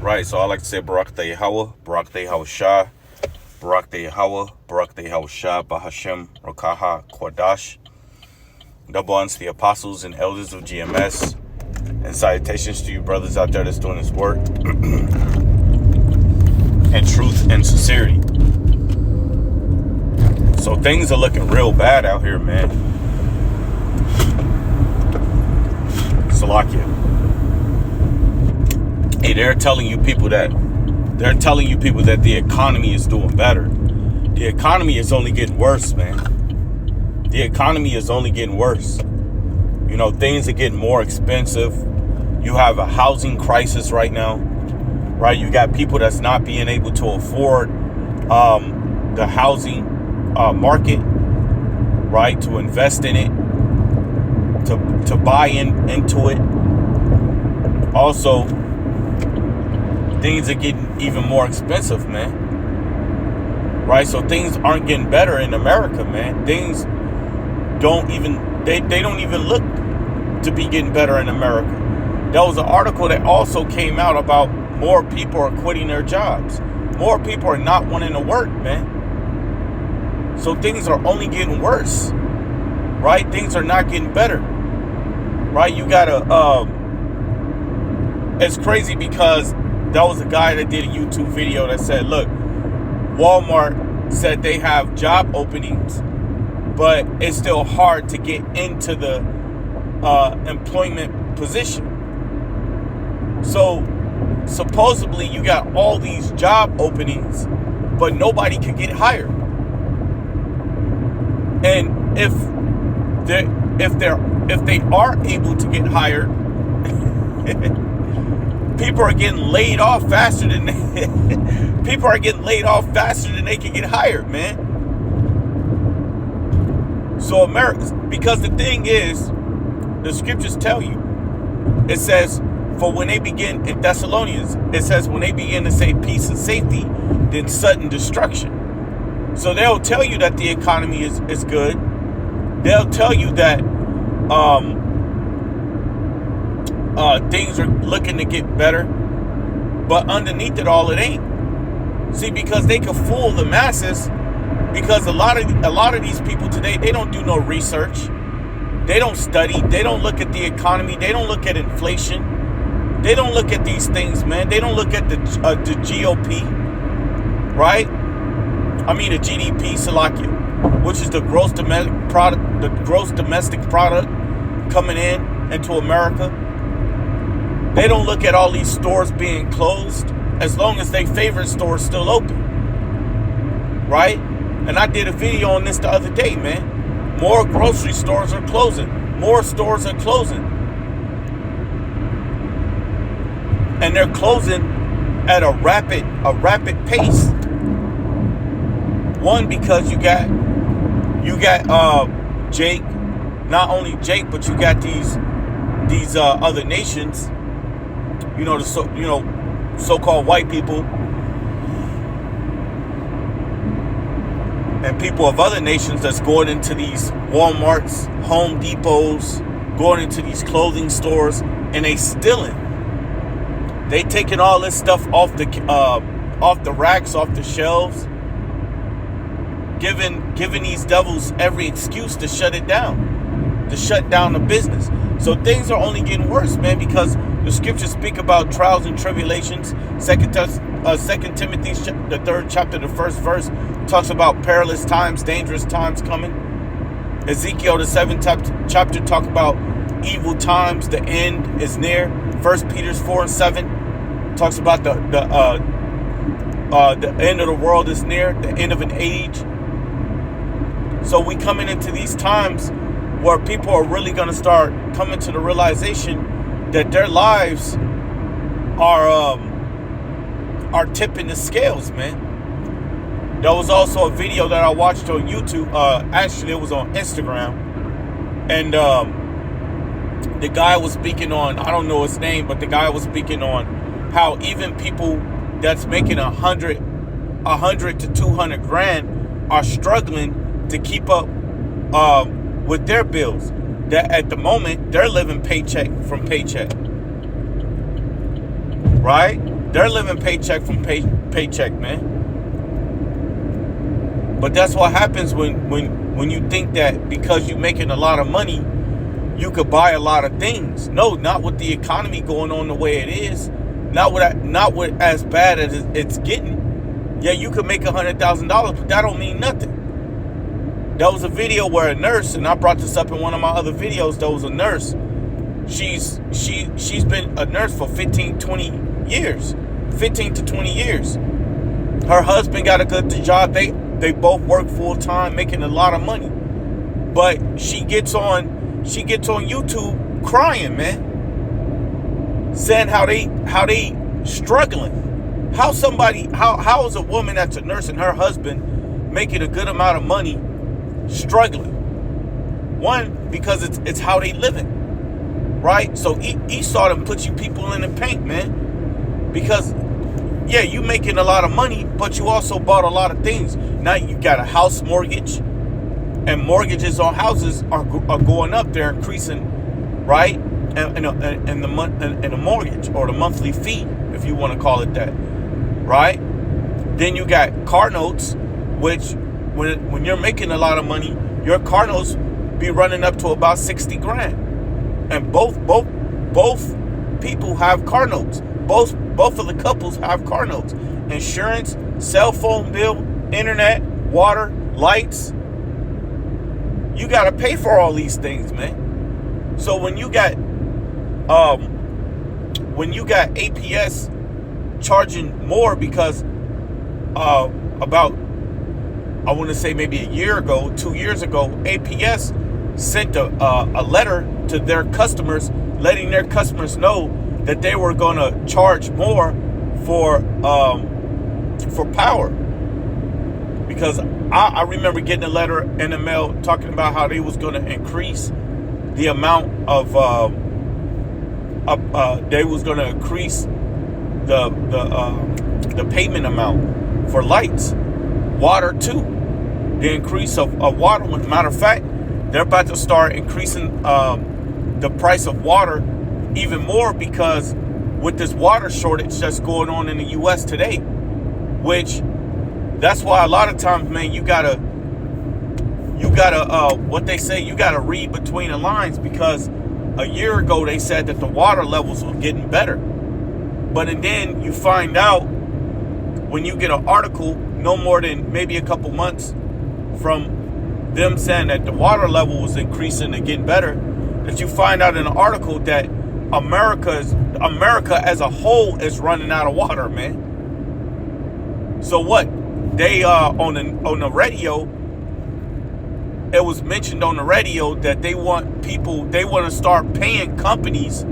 Right, so I like to say Barak the Yahweh, Barak the Yahweh Shah, Barak the Yahweh, Barak the Yahweh Shah, Bahashem, Rokaha, Kwadash. Double honors to the apostles and elders of GMS. And salutations to you brothers out there that's doing this work. And truth and sincerity. So things are looking real bad out here, man. Salakia. Hey, they're telling you people that the economy is doing better. The economy is only getting worse, man. The economy is only getting worse. You know, things are getting more expensive. You have a housing crisis right now, right? You got people that's not being able to afford the housing market, right? To invest in it, to buy into it. Also, things are getting even more expensive, man. Right? So things aren't getting better in America, man. Things don't even they don't even look to be getting better in America. There was an article that also came out about more people are quitting their jobs. More people are not wanting to work, man. So things are only getting worse. Right? Things are not getting better. Right? You gotta it's crazy because there was a guy that did a YouTube video that said, look, Walmart said they have job openings, but it's still hard to get into the employment position. So supposedly you got all these job openings, but nobody can get hired. And if they are able to get hired, people are getting laid off faster than they can get hired, man. So America, because the thing is, the scriptures tell you, it says, for when they begin in Thessalonians, it says when they begin to say peace and safety, then sudden destruction. So they'll tell you that the economy is good. They'll tell you that things are looking to get better, but underneath it all, it ain't. See, because they can fool the masses, because a lot of these people today, they don't do no research, they don't study, they don't look at the economy, they don't look at inflation, they don't look at these things, man. They don't look at the GOP, right? I mean the GDP, Salakia, which is the gross domestic product coming into America. They don't look at all these stores being closed as long as their favorite store is still open. Right? And I did a video on this the other day, man. More grocery stores are closing. More stores are closing. And they're closing at a rapid pace. One, because you got Jake, not only Jake, but you got these other nations. You know, so-called white people and people of other nations that's going into these Walmarts, Home Depots, going into these clothing stores, and they stealing. They taking all this stuff off the racks, off the shelves, giving these devils every excuse to shut it down, to shut down the business. So things are only getting worse, man, because the scriptures speak about trials and tribulations. 2 Timothy, the 3rd chapter, the 1st verse, talks about perilous times, dangerous times coming. Ezekiel, the 7th chapter, talk about evil times. The end is near. 1 Peter 4 and 7 talks about the end of the world is near, the end of an age. So we coming into these times where people are really going to start coming to the realization that their lives are tipping the scales, man. There was also a video that I watched on YouTube. Actually, it was on Instagram, and the guy was speaking on, I don't know his name, but the guy was speaking on how even people that's making 100 to 200 grand are struggling to keep up with their bills. That at the moment they're living paycheck from paycheck, right? They're living paycheck from paycheck, man. But that's what happens when you think that because you're making a lot of money, you could buy a lot of things. No, not with the economy going on the way it is. Not with as bad as it's getting. Yeah, you could make $100,000, but that don't mean nothing. There was a video where a nurse, and I brought this up in one of my other videos, there was a nurse. She's been a nurse for 15 to 20 years. Her husband got a good job. They both work full time, making a lot of money. But she gets on YouTube crying, man. Saying how they struggling. How is a woman that's a nurse and her husband making a good amount of money struggling? One, because it's how they living, right? So Esau done put you people in the paint, man. Because yeah, you making a lot of money, but you also bought a lot of things. Now you got a house mortgage, and mortgages on houses are going up. They're increasing, right? And the mortgage or the monthly fee, if you want to call it that, right? Then you got car notes, which when you're making a lot of money, your car notes be running up to about 60 grand. And both people have car notes. Both of the couples have car notes. Insurance, cell phone bill, internet, water, lights. You got to pay for all these things, man. So when you got APS charging more because about, I want to say maybe a year ago, 2 years ago, APS sent a letter to their customers, letting their customers know that they were going to charge more for power. Because I remember getting a letter in the mail talking about how they was going to increase the amount of they was going to increase the payment amount for lights, water too. The increase of water. Matter of fact, they're about to start increasing the price of water even more, because with this water shortage that's going on in the U.S. today, which that's why a lot of times, man, you gotta what they say, you gotta read between the lines, because a year ago they said that the water levels were getting better, but and then you find out when you get an article no more than maybe a couple months from them saying that the water level was increasing and getting better, that you find out in an article that America as a whole is running out of water, man. So what? They on the radio, it was mentioned on the radio that they want to start paying companies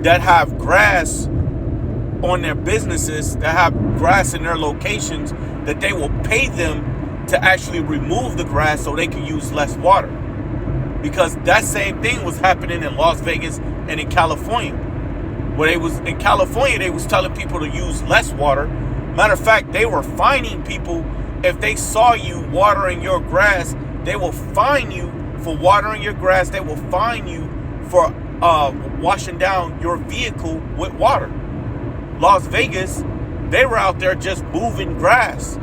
that have grass on their businesses, that have grass in their locations, that they will pay them to actually remove the grass so they can use less water. Because that same thing was happening in Las Vegas and in California. Where they was telling people to use less water. Matter of fact, they were fining people if they saw you watering your grass. They will fine you for watering your grass. They will fine you for washing down your vehicle with water. Las Vegas, they were out there just moving grass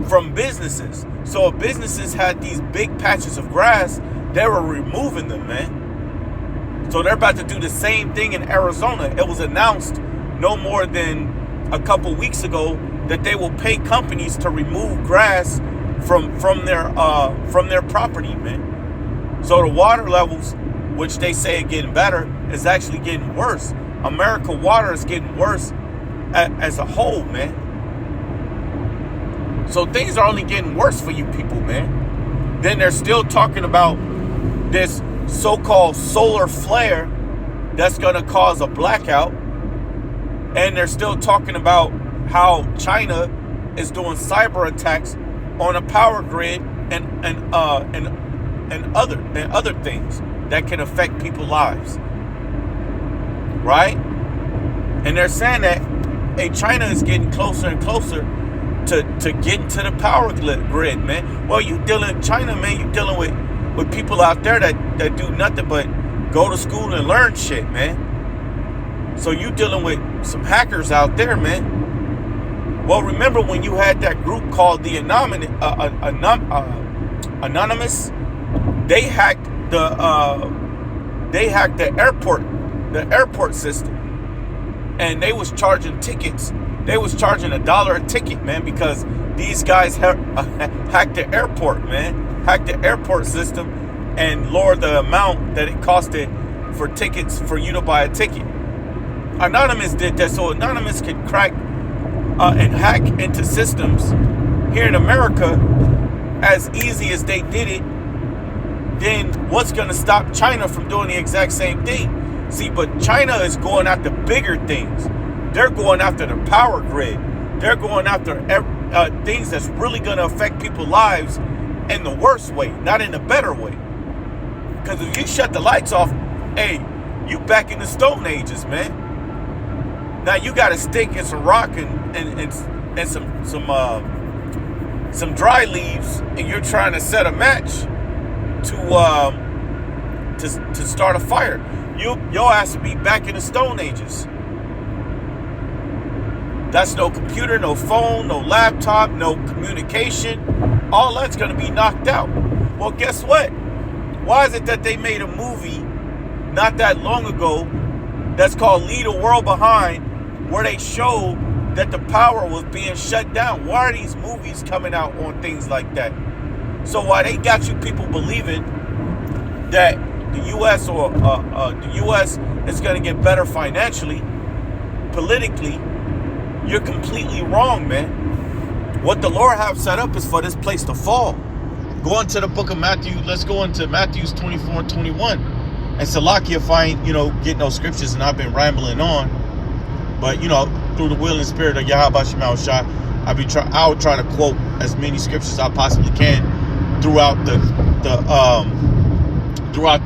from businesses. So if businesses had these big patches of grass, they were removing them, man. So they're about to do the same thing in Arizona. It was announced no more than a couple weeks ago that they will pay companies to remove grass from their property, man. So the water levels, which they say are getting better, is actually getting worse. America water is getting worse as a whole, man. So things are only getting worse for you people, man. Then they're still talking about this so-called solar flare that's going to cause a blackout. And they're still talking about how China is doing cyber attacks on a power grid and other things that can affect people's lives. Right? And they're saying that China is getting closer and closer to getting to the power grid, man. Well, China, man, you dealing with people out there that do nothing but go to school and learn shit, man. So you dealing with some hackers out there, man. Well, remember when you had that group called the Anonymous? They hacked the airport system, and they was charging tickets. They was charging $1 a ticket, man, because these guys hacked the airport, man, hacked the airport system, and lowered the amount that it costed for tickets for you to buy a ticket. Anonymous did that, so Anonymous could crack and hack into systems here in America as easy as they did it. Then what's going to stop China from doing the exact same thing? See, but China is going after bigger things. They're going after the power grid. They're going after things that's really going to affect people's lives in the worst way, not in the better way. Because if you shut the lights off, hey, you back in the Stone Ages, man. Now you got a stick and some rock and some dry leaves, and you're trying to set a match to start a fire. Your ass to be back in the Stone Ages. That's no computer, no phone, no laptop, no communication. All that's going to be knocked out. Well, guess what? Why is it that they made a movie not that long ago that's called Leave the World Behind, where they show that the power was being shut down? Why are these movies coming out on things like that? So why they got you people believing that the U.S. or the U.S. is going to get better financially, politically, you're completely wrong, man. What the Lord have set up is for this place to fall. Go into the book of Matthew. Let's go into Matthew 24 and 21. And Salakia, if I ain't, get no scriptures and I've been rambling on. But, through the will and spirit of Yahweh Shemal Shah, I would try to quote as many scriptures as I possibly can throughout the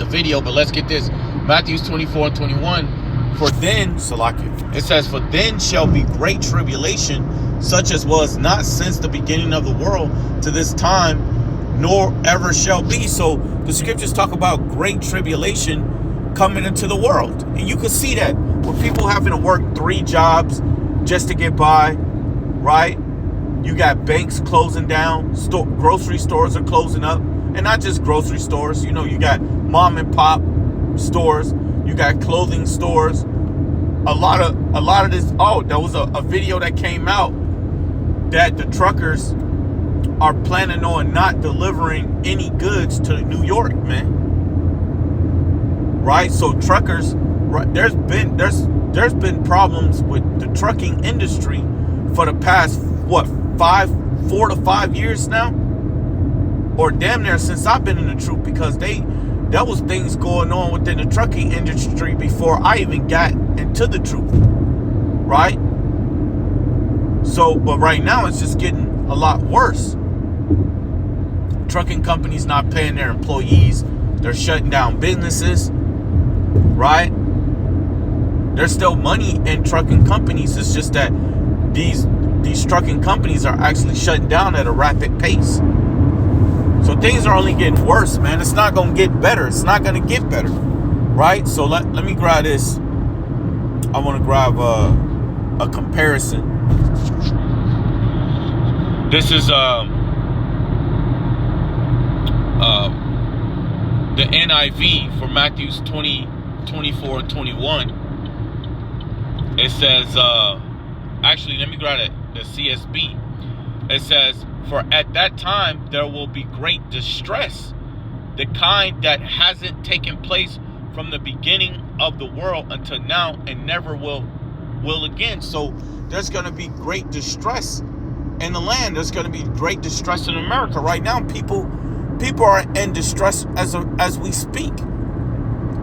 video. But let's get this. Matthew 24 and 21. For then, Salakia, it says, for then shall be great tribulation, such as was not since the beginning of the world to this time, nor ever shall be. So the scriptures talk about great tribulation coming into the world. And you can see that with people having to work 3 jobs just to get by, right? You got banks closing down, grocery stores are closing up, and not just grocery stores. You got mom and pop stores, you got clothing stores. A lot of this. Oh, there was a video that came out that the truckers are planning on not delivering any goods to New York, man. Right? So truckers, right, there's been problems with the trucking industry for the past 4 to 5 years now, or damn near since I've been in the truth, because there was things going on within the trucking industry before I even got into the truth, right? So, but right now it's just getting a lot worse. Trucking companies not paying their employees. They're shutting down businesses, right? There's still money in trucking companies. It's just that these trucking companies are actually shutting down at a rapid pace. So things are only getting worse, man. It's not going to get better. It's not going to get better, right? So let me grab this. I want to grab a comparison. This is the NIV for Matthew 24 and 21. It says, actually, let me grab it. The CSB. It says, for at that time there will be great distress, the kind that hasn't taken place from the beginning of the world until now and never will again. So there's going to be great distress in the land. There's going to be great distress in America. Right now, people are in distress as we speak.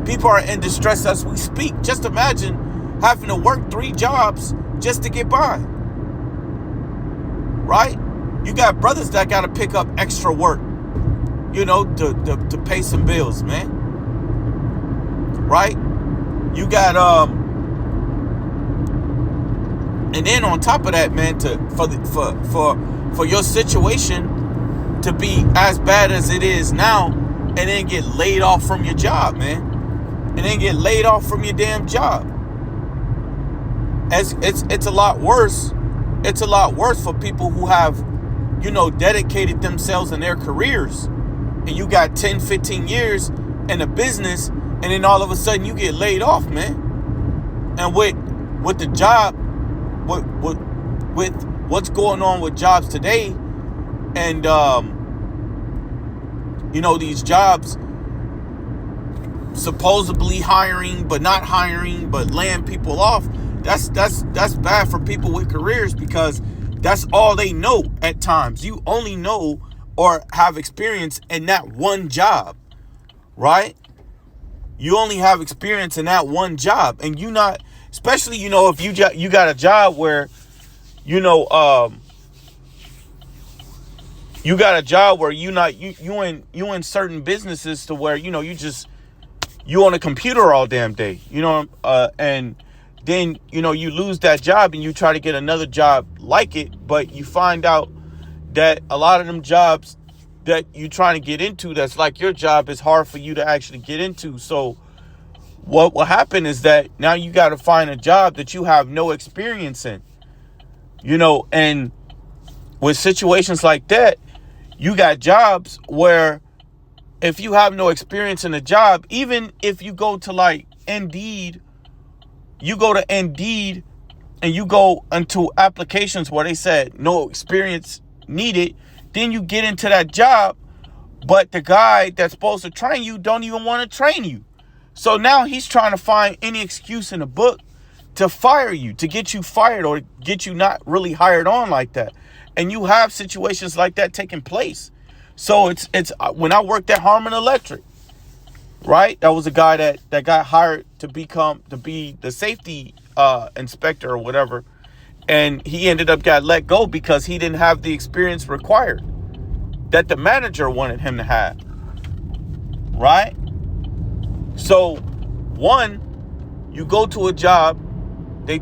People are in distress as we speak. Just imagine having to work 3 jobs just to get by. Right? You got brothers that got to pick up extra work, to pay some bills, man. Right? You got and then on top of that, man, for your situation to be as bad as it is now, and then get laid off from your job, man, and then get laid off from your damn job. It's a lot worse. It's a lot worse for people who have, dedicated themselves in their careers. And you got 10, 15 years in a business, and then all of a sudden you get laid off, man. And with the job, with what's going on with jobs today, and these jobs supposedly hiring but not hiring, but laying people off, that's bad for people with careers, because that's all they know at times. You only know or have experience in that one job, right? You only have experience in that one job, and you not, especially, if you got a job where, you got a job where you in certain businesses to where, you on a computer all damn day, and then, you lose that job and you try to get another job like it, but you find out that a lot of them jobs that you're trying to get into that's like your job is hard for you to actually get into. So what will happen is that now you got to find a job that you have no experience in, and with situations like that, you got jobs where if you have no experience in a job, even if you go to like Indeed, and you go into applications where they said no experience needed, then you get into that job, but the guy that's supposed to train you don't even want to train you. So now he's trying to find any excuse in the book to fire you, to get you fired, or get you not really hired on like that. And you have situations like that taking place. So it's when I worked at Harman Electric, right? That was a guy that got hired to be the safety inspector or whatever. And he ended up got let go because he didn't have the experience required that the manager wanted him to have, right? So, one, you go to a job, the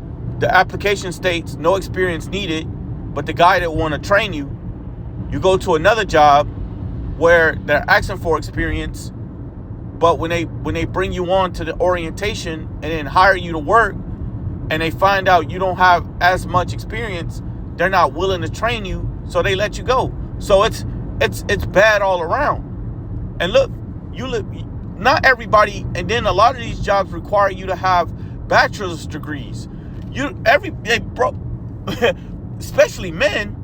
application states no experience needed, but the guy that want to train you, you go to another job where they're asking for experience, but when they bring you on to the orientation and then hire you to work, and they find out you don't have as much experience, they're not willing to train you, so they let you go. So it's bad all around. And look, not everybody, and then a lot of these jobs require you to have bachelor's degrees. Especially men.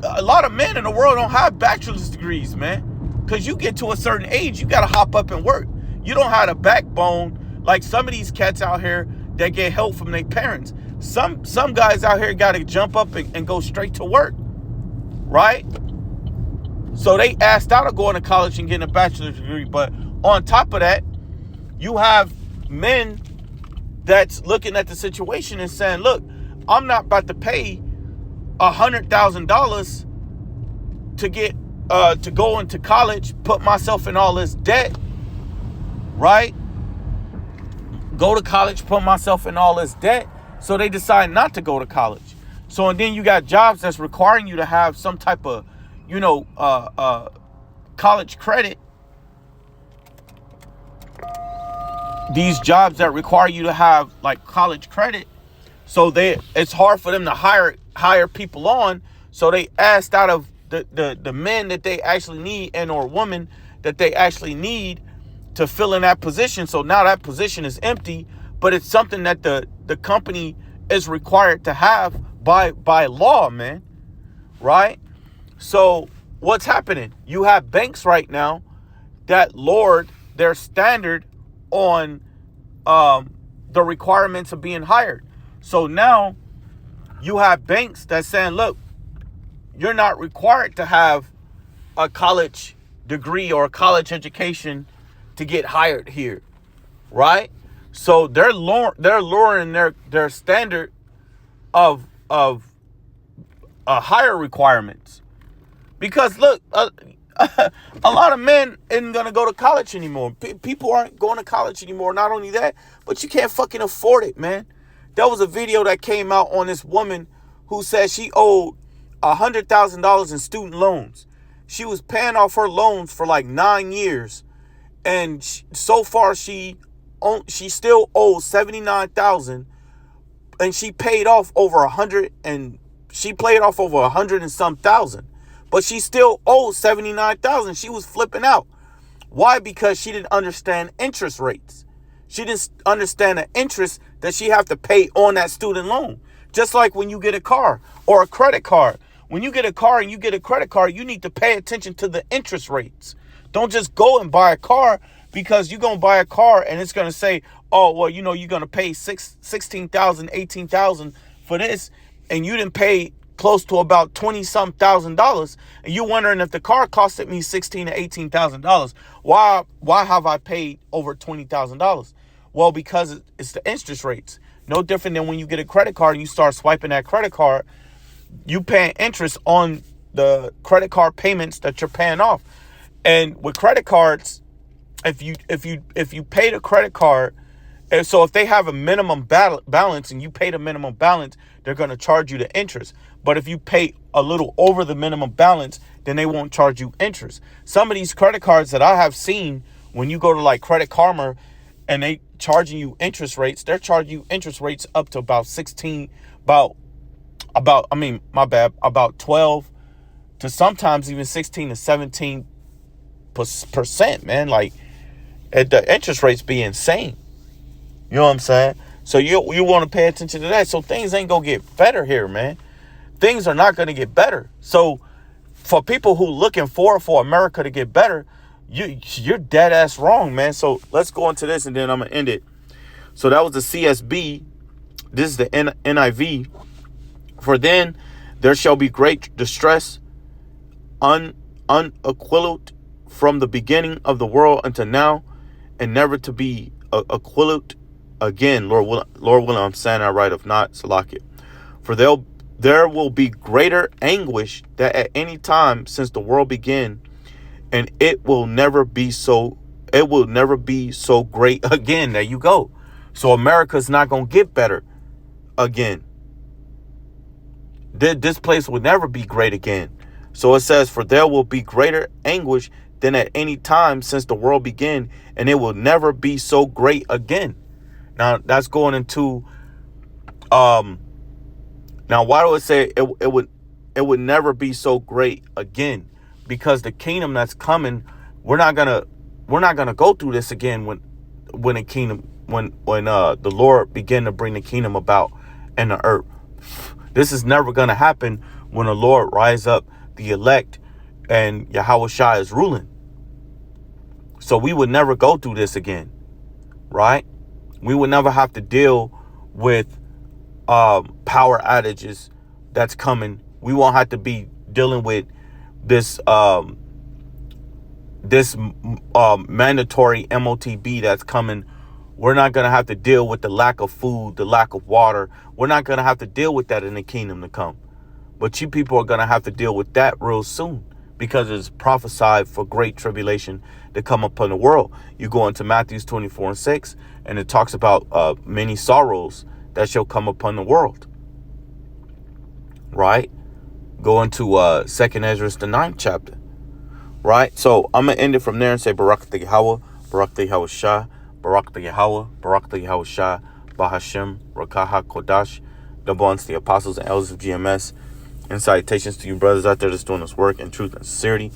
A lot of men in the world don't have bachelor's degrees, man. Because you get to a certain age, you got to hop up and work. You don't have a backbone like some of these cats out here that get help from their parents. Some guys out here got to jump up and go straight to work, right? So they asked out of going to college and getting a bachelor's degree. But on top of that, you have men that's looking at the situation and saying, look, I'm not about to pay $100,000 to get to go into college, put myself in all this debt, right? Go to college, put myself in all this debt. So they decide not to go to college. So, and then you got jobs that's requiring you to have some type of, college credit. These jobs that require you to have like college credit. So it's hard for them to hire people on. So they asked out of the men that they actually need, and or women that they actually need to fill in that position. So now that position is empty, but it's something that the company is required to have by law, man. Right? So what's happening? You have banks right now that lowered their standard on the requirements of being hired. So now you have banks that's saying, look, you're not required to have a college degree or a college education to get hired here, right? So they're lowering their standard of higher requirements, because look, a lot of men isn't gonna go to college anymore. People aren't going to college anymore. Not only that, but you can't fucking afford it, man. There was a video that came out on this woman who said she owed $100,000 in student loans. She was paying off her loans for like 9 years, and so far she still owes $79,000, and she paid off over 100 and she played off over 100 and some thousand, but she still owed 79,000. She was flipping out. Why? Because she didn't understand interest rates. She didn't understand the interest that she have to pay on that student loan. Just like when you get a car or a credit card. When you get a car and you get a credit card, you need to pay attention to the interest rates. Don't just go and buy a car because you're going to buy a car and it's going to say, oh, well, you know, you're going to pay 16,000, 18,000 for this. And you didn't pay close to about 20 some $1,000. And you're wondering if the car costed me $16,000 to $18,000. Why have I paid over $20,000? Well, because it's the interest rates. No different than when you get a credit card and you start swiping that credit card, you paying interest on the credit card payments that you're paying off. And with credit cards, if you pay the credit card, and so if they have a minimum balance and you pay the minimum balance, they're going to charge you the interest. But if you pay a little over the minimum balance, then they won't charge you interest. Some of these credit cards that I have seen, when you go to like Credit Karma and they charging you interest rates, they're charging you interest rates up to about 12 to sometimes even 16 to 17%, man. Like, the interest rates be insane. You know what I'm saying? So you want to pay attention to that. So things ain't going to get better here, man. Things are not going to get better. So for people who looking for America to get better, you're dead ass wrong, man. So let's go into this and then I'm going to end it. So that was the CSB. This is the NIV. For then there shall be great distress, unequalled from the beginning of the world until now, and never to be equalled again. Lord willing, I'm saying that right. If not, Salakia. For there will be greater anguish than at any time since the world began, and it will never be so great again. There you go. So America's not gonna get better again. This place will never be great again. So it says, for there will be greater anguish than at any time since the world began, and it will never be so great again. Now that's going into now why do it say it would never be so great again? Because the kingdom that's coming, we're not gonna go through this again when the Lord begin to bring the kingdom about in the earth. This is never gonna happen when the Lord rise up the elect and Yahweh Shai is ruling. So we would never go through this again, right? We would never have to deal with power outages that's coming. We won't have to be dealing with this mandatory MOTB that's coming. We're not going to have to deal with the lack of food, the lack of water. We're not going to have to deal with that in the kingdom to come. But you people are going to have to deal with that real soon, because it's prophesied for great tribulation to come upon the world. You go into Matthew 24:6, and it talks about many sorrows that shall come upon the world. Right? Go into 2nd Ezra, the 9th chapter. Right? So I'm going to end it from there and say, Barak the Yahweh, Barak the Yahweh Shah, Barak the Yahweh, Barak the Yahweh Shah, Bahashem, Rakaha Kodash, double unto the apostles and elders of GMS, and salutations to you brothers out there that's doing this work in truth and sincerity.